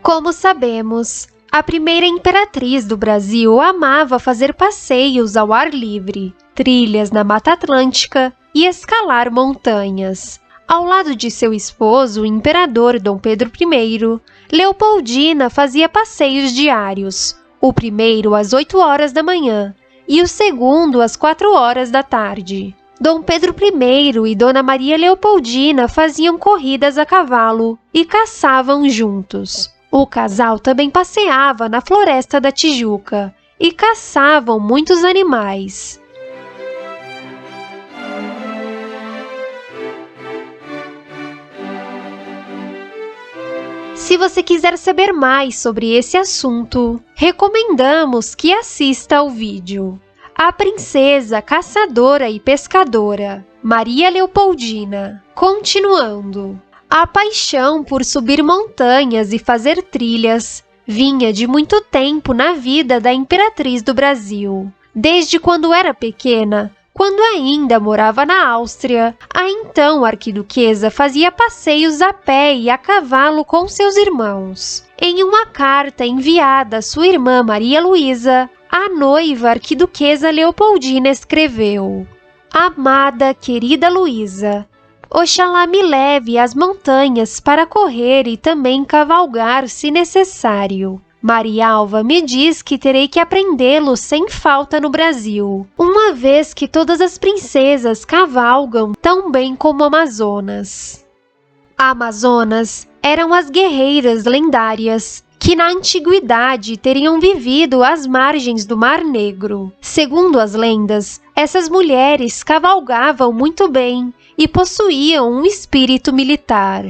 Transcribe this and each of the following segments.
Como sabemos, a primeira imperatriz do Brasil amava fazer passeios ao ar livre, trilhas na Mata Atlântica e escalar montanhas. Ao lado de seu esposo, o imperador Dom Pedro I, Leopoldina fazia passeios diários, o primeiro às 8 horas da manhã e o segundo às 4 horas da tarde. Dom Pedro I e Dona Maria Leopoldina faziam corridas a cavalo e caçavam juntos. O casal também passeava na Floresta da Tijuca e caçavam muitos animais. Se você quiser saber mais sobre esse assunto, recomendamos que assista ao vídeo A Princesa Caçadora e Pescadora, Maria Leopoldina. Continuando, a paixão por subir montanhas e fazer trilhas vinha de muito tempo na vida da imperatriz do Brasil. Desde quando era pequena, quando ainda morava na Áustria, a então arquiduquesa fazia passeios a pé e a cavalo com seus irmãos. Em uma carta enviada à sua irmã Maria Luísa, a noiva arquiduquesa Leopoldina escreveu: Amada, querida Luísa, oxalá me leve às montanhas para correr e também cavalgar se necessário. Marialva me diz que terei que aprendê-lo sem falta no Brasil, uma vez que todas as princesas cavalgam tão bem como Amazonas. Amazonas eram as guerreiras lendárias que na antiguidade teriam vivido às margens do Mar Negro. Segundo as lendas, essas mulheres cavalgavam muito bem e possuíam um espírito militar.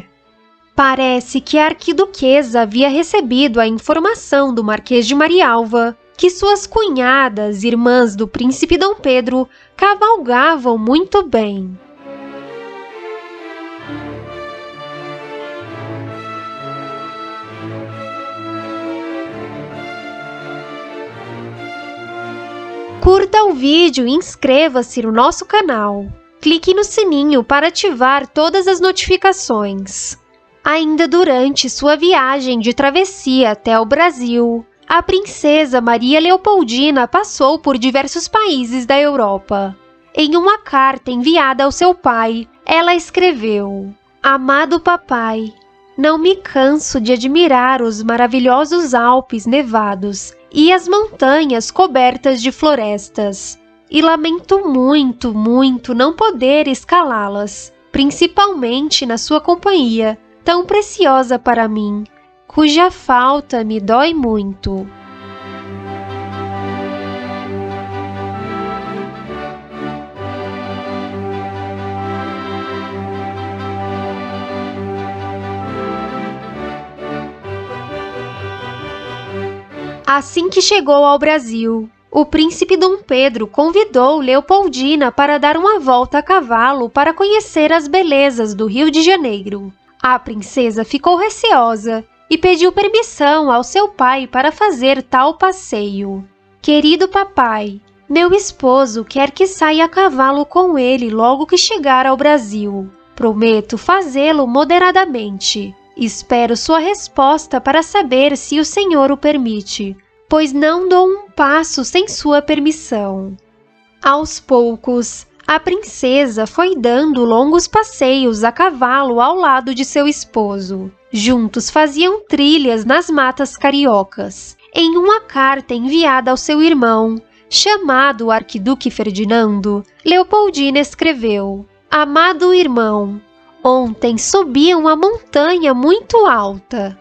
Parece que a arquiduquesa havia recebido a informação do Marquês de Marialva que suas cunhadas, irmãs do príncipe Dom Pedro, cavalgavam muito bem. Curta o vídeo e inscreva-se no nosso canal. Clique no sininho para ativar todas as notificações. Ainda durante sua viagem de travessia até o Brasil, a princesa Maria Leopoldina passou por diversos países da Europa. Em uma carta enviada ao seu pai, ela escreveu: Amado papai, não me canso de admirar os maravilhosos Alpes nevados e as montanhas cobertas de florestas, e lamento muito, muito não poder escalá-las, principalmente na sua companhia, tão preciosa para mim, cuja falta me dói muito. Assim que chegou ao Brasil, o príncipe Dom Pedro convidou Leopoldina para dar uma volta a cavalo para conhecer as belezas do Rio de Janeiro. A princesa ficou receosa e pediu permissão ao seu pai para fazer tal passeio. Querido papai, meu esposo quer que saia a cavalo com ele logo que chegar ao Brasil. Prometo fazê-lo moderadamente. Espero sua resposta para saber se o senhor o permite, pois não dou um passo sem sua permissão. Aos poucos, a princesa foi dando longos passeios a cavalo ao lado de seu esposo. Juntos faziam trilhas nas matas cariocas. Em uma carta enviada ao seu irmão, chamado Arquiduque Ferdinando, Leopoldina escreveu: Amado irmão, ontem subi uma montanha muito alta.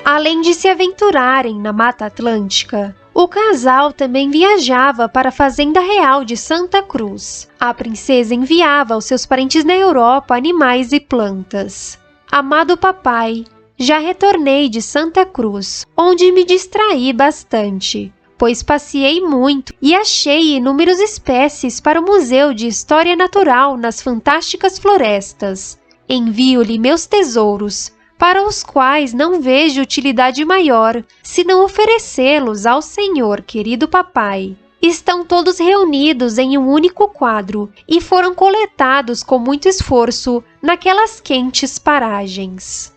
Além de se aventurarem na Mata Atlântica, o casal também viajava para a Fazenda Real de Santa Cruz. A princesa enviava aos seus parentes na Europa animais e plantas. Amado papai, já retornei de Santa Cruz, onde me distraí bastante, pois passeei muito e achei inúmeras espécies para o Museu de História Natural nas fantásticas florestas. envio-lhe meus tesouros, para os quais não vejo utilidade maior, senão oferecê-los ao Senhor, querido papai. Estão todos reunidos em um único quadro e foram coletados com muito esforço naquelas quentes paragens.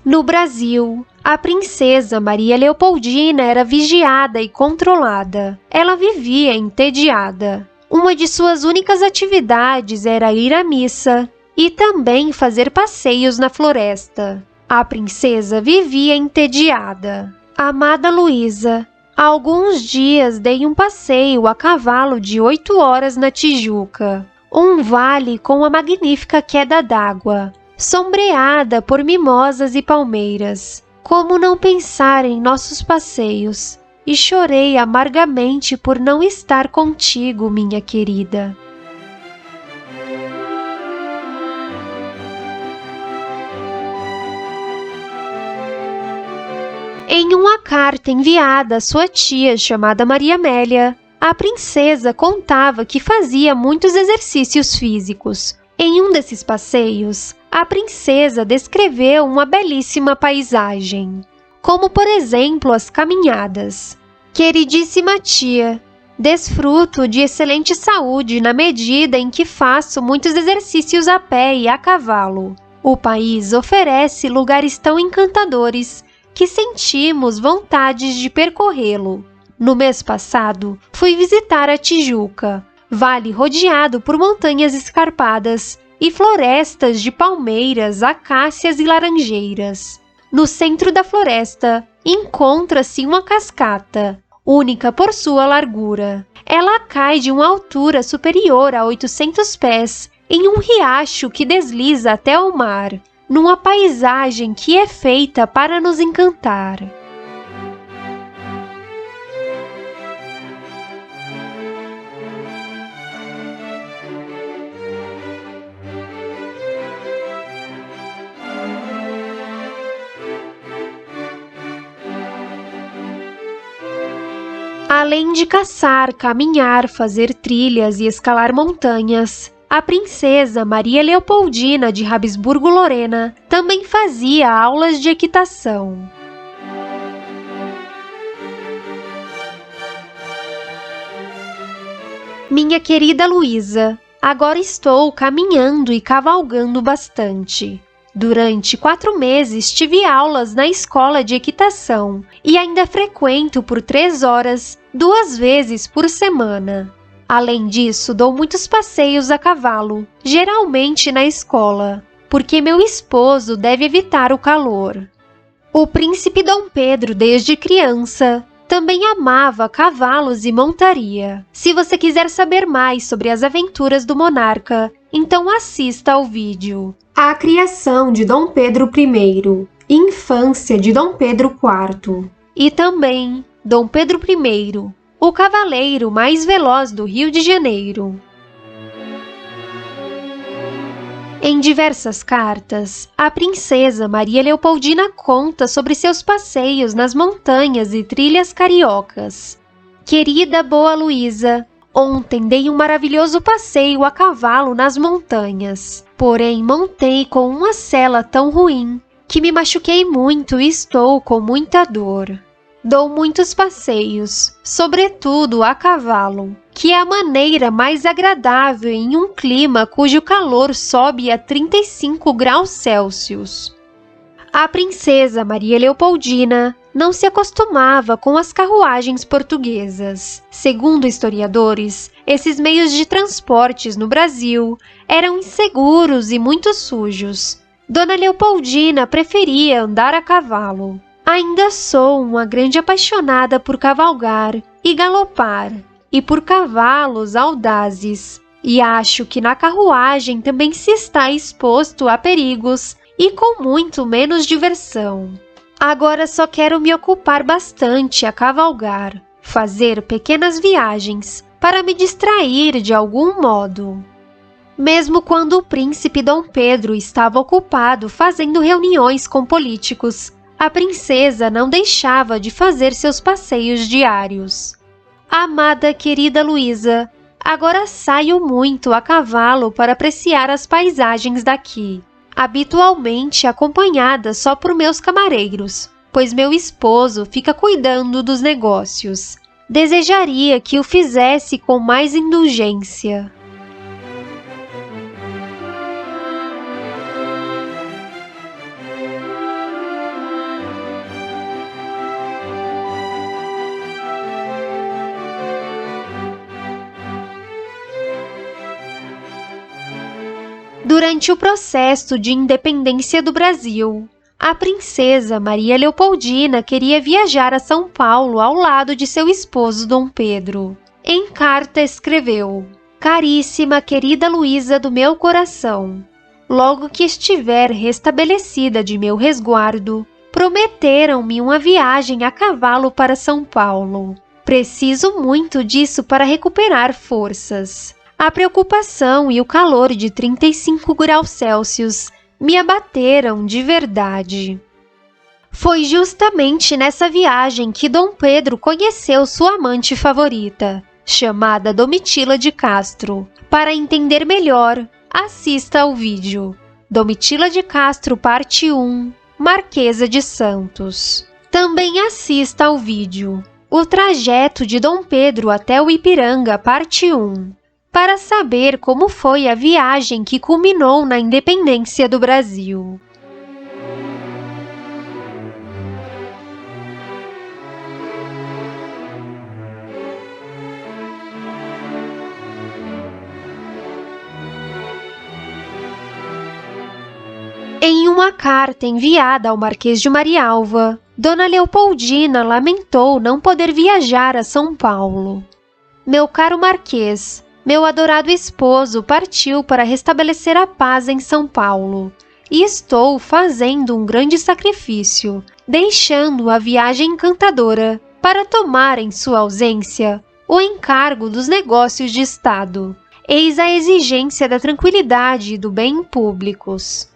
No Brasil, a princesa Maria Leopoldina era vigiada e controlada. Ela vivia entediada. Uma de suas únicas atividades era ir à missa e também fazer passeios na floresta. A princesa vivia entediada. Amada Luísa, há alguns dias dei um passeio a cavalo de 8 horas na Tijuca, um vale com a magnífica queda d'água, sombreada por mimosas e palmeiras. Como não pensar em nossos passeios? E chorei amargamente por não estar contigo, minha querida. Em uma carta enviada à sua tia chamada Maria Amélia, a princesa contava que fazia muitos exercícios físicos. Em um desses passeios, a princesa descreveu uma belíssima paisagem, como por exemplo as caminhadas. Queridíssima tia, desfruto de excelente saúde na medida em que faço muitos exercícios a pé e a cavalo. O país oferece lugares tão encantadores que sentimos vontade de percorrê-lo. No mês passado, fui visitar a Tijuca, vale rodeado por montanhas escarpadas e florestas de palmeiras, acácias e laranjeiras. No centro da floresta, encontra-se uma cascata, única por sua largura. Ela cai de uma altura superior a 800 pés em um riacho que desliza até o mar, numa paisagem que é feita para nos encantar. Além de caçar, caminhar, fazer trilhas e escalar montanhas, a princesa Maria Leopoldina de Habsburgo-Lorena também fazia aulas de equitação. Minha querida Luísa, agora estou caminhando e cavalgando bastante. Durante 4 meses tive aulas na escola de equitação e ainda frequento por 3 horas, 2 vezes por semana. Além disso, dou muitos passeios a cavalo, geralmente na escola, porque meu esposo deve evitar o calor. O príncipe Dom Pedro, desde criança, também amava cavalos e montaria. Se você quiser saber mais sobre as aventuras do monarca, então assista ao vídeo. A criação de Dom Pedro I, infância de Dom Pedro IV e também Dom Pedro I, o cavaleiro mais veloz do Rio de Janeiro. Em diversas cartas, a princesa Maria Leopoldina conta sobre seus passeios nas montanhas e trilhas cariocas. Querida boa Luísa, ontem dei um maravilhoso passeio a cavalo nas montanhas, porém montei com uma sela tão ruim que me machuquei muito e estou com muita dor. Dou muitos passeios, sobretudo a cavalo, que é a maneira mais agradável em um clima cujo calor sobe a 35 graus Celsius. A princesa Maria Leopoldina não se acostumava com as carruagens portuguesas. Segundo historiadores, esses meios de transportes no Brasil eram inseguros e muito sujos. Dona Leopoldina preferia andar a cavalo. Ainda sou uma grande apaixonada por cavalgar e galopar, e por cavalos audazes, e acho que na carruagem também se está exposto a perigos e com muito menos diversão. Agora só quero me ocupar bastante a cavalgar, fazer pequenas viagens para me distrair de algum modo. Mesmo quando o príncipe Dom Pedro estava ocupado fazendo reuniões com políticos, a princesa não deixava de fazer seus passeios diários. Amada querida Luísa, Agora saio muito a cavalo para apreciar as paisagens daqui, habitualmente acompanhada só por meus camareiros, pois meu esposo fica cuidando dos negócios. Desejaria que o fizesse com mais indulgência. Durante o processo de independência do Brasil, a princesa Maria Leopoldina queria viajar a São Paulo ao lado de seu esposo Dom Pedro. Em carta escreveu: Caríssima querida Luísa do meu coração, logo que estiver restabelecida de meu resguardo, prometeram-me uma viagem a cavalo para São Paulo. Preciso muito disso para recuperar forças. A preocupação e o calor de 35 graus Celsius me abateram de verdade. Foi justamente nessa viagem que Dom Pedro conheceu sua amante favorita, chamada Domitila de Castro. Para entender melhor, assista ao vídeo. Domitila de Castro, parte 1, Marquesa de Santos. Também assista ao vídeo O trajeto de Dom Pedro até o Ipiranga, parte 1. Para saber como foi a viagem que culminou na independência do Brasil. Em uma carta enviada ao Marquês de Marialva, Dona Leopoldina lamentou não poder viajar a São Paulo. Meu caro Marquês, meu adorado esposo partiu para restabelecer a paz em São Paulo e estou fazendo um grande sacrifício, deixando a viagem encantadora para tomar em sua ausência o encargo dos negócios de Estado. Eis a exigência da tranquilidade e do bem públicos.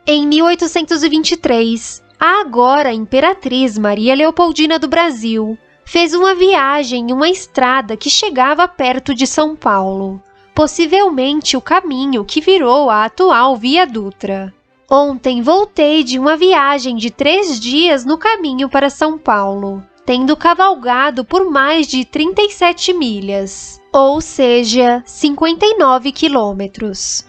Em 1823, a agora Imperatriz Maria Leopoldina do Brasil fez uma viagem em uma estrada que chegava perto de São Paulo, possivelmente o caminho que virou a atual Via Dutra. Ontem voltei de uma viagem de 3 dias no caminho para São Paulo, tendo cavalgado por mais de 37 milhas, ou seja, 59 quilômetros.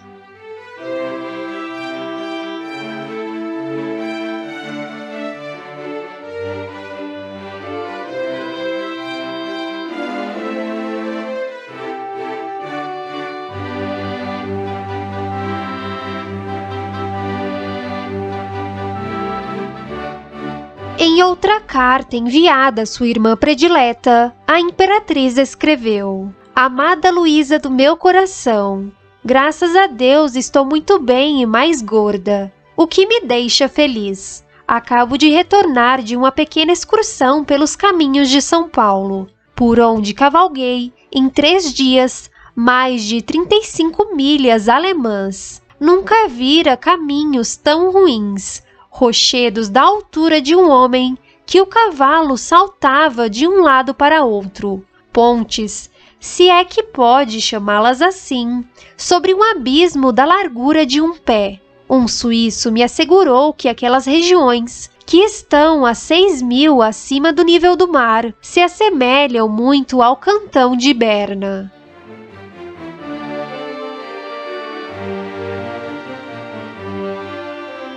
Em outra carta enviada à sua irmã predileta, a imperatriz escreveu: Amada Luísa do meu coração, graças a Deus estou muito bem e mais gorda, o que me deixa feliz. Acabo de retornar de uma pequena excursão pelos caminhos de São Paulo, por onde cavalguei, em 3 dias, mais de 35 milhas alemãs. Nunca vira caminhos tão ruins, rochedos da altura de um homem, que o cavalo saltava de um lado para outro, pontes, se é que pode chamá-las assim, sobre um abismo da largura de um pé. Um suíço me assegurou que aquelas regiões, que estão a 6.000 acima do nível do mar, se assemelham muito ao cantão de Berna.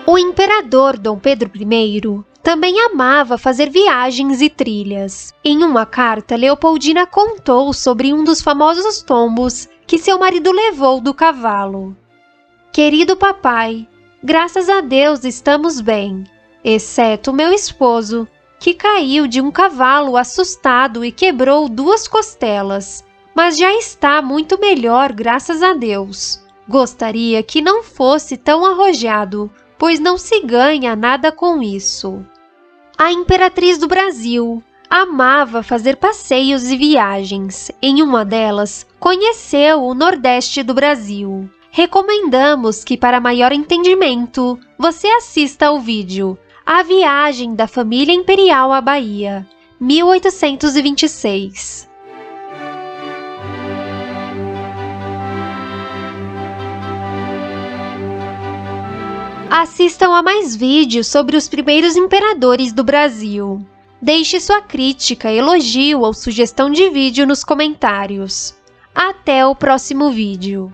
O imperador Dom Pedro I também amava fazer viagens e trilhas. Em uma carta, Leopoldina contou sobre um dos famosos tombos que seu marido levou do cavalo. Querido papai, graças a Deus estamos bem, exceto meu esposo, que caiu de um cavalo assustado e quebrou 2 costelas, mas já está muito melhor, graças a Deus. Gostaria que não fosse tão arrojado, pois não se ganha nada com isso. A imperatriz do Brasil amava fazer passeios e viagens. Em uma delas, conheceu o Nordeste do Brasil. Recomendamos que, para maior entendimento, você assista ao vídeo A Viagem da Família Imperial à Bahia, 1826. Assistam a mais vídeos sobre os primeiros imperadores do Brasil. Deixe sua crítica, elogio ou sugestão de vídeo nos comentários. Até o próximo vídeo!